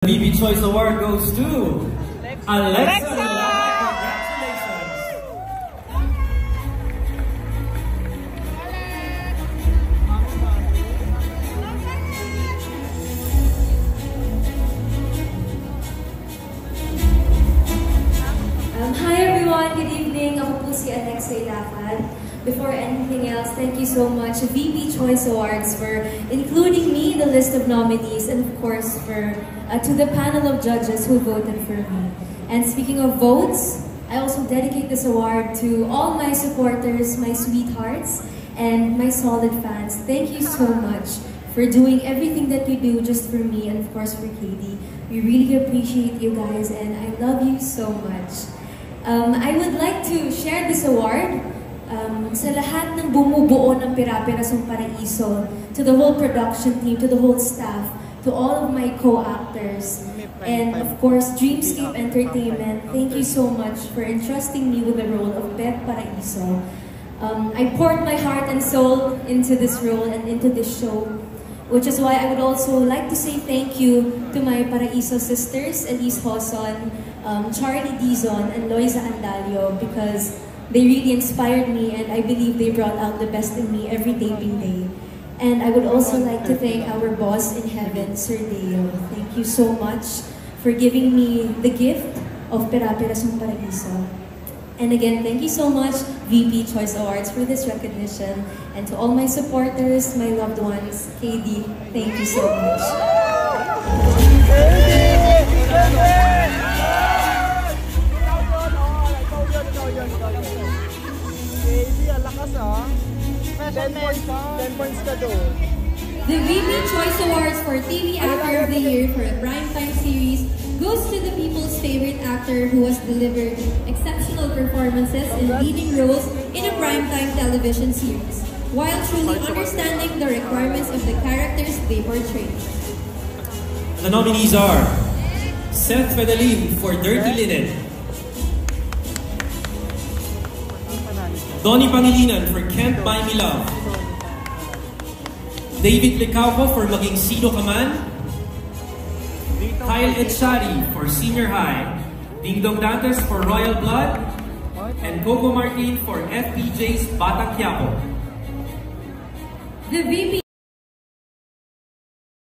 BB Choice Award goes to Alexa! Congratulations! Hi everyone, good evening. Ako po si Alexa Ilacad. Before anything else, thank you so much BB Choice Awards for including me in the list of nominees, and of course to the panel of judges who voted for me. And speaking of votes, I also dedicate this award to all my supporters, my sweethearts, and my solid fans. Thank you so much for doing everything that you do just for me and of course for Katie. We really appreciate you guys and I love you so much. I would like to share this award sa lahat ng bumubuo ng Pira-Pirasong Paraiso, to the whole production team, to the whole staff, to all of my co-actors, and of course Dreamscape Entertainment. Thank you so much for entrusting me with the role of Beth Paraiso. I poured my heart and soul into this role and into this show, which is why I would also like to say thank you to my Paraiso sisters, Elise Hoson, Charlie Dizon, and Loiza Andalio, because they really inspired me and I believe they brought out the best in me every taping day. And I would also like to thank our boss in heaven, Sir Deo. Thank you so much for giving me the gift of Pira-Pirasong Paraiso. And again, thank you so much, VP Choice Awards, for this recognition. And to all my supporters, my loved ones, KD, thank you so much. The VP Choice Awards for TV Actor of the Year for a Primetime Series goes to the people's favorite actor who has delivered exceptional performances in leading roles in a primetime television series, while truly understanding the requirements of the characters they portray. The nominees are Seth Fedelin for Dirty Linen, Donnie Pangilinan for Can't Buy Me Love, David Licauco for Maging Sino Ka Man, Kyle Etchari for Senior High, Dingdong Dantes for Royal Blood, and Coco Martin for FPJ's Batang Quiapo. The VP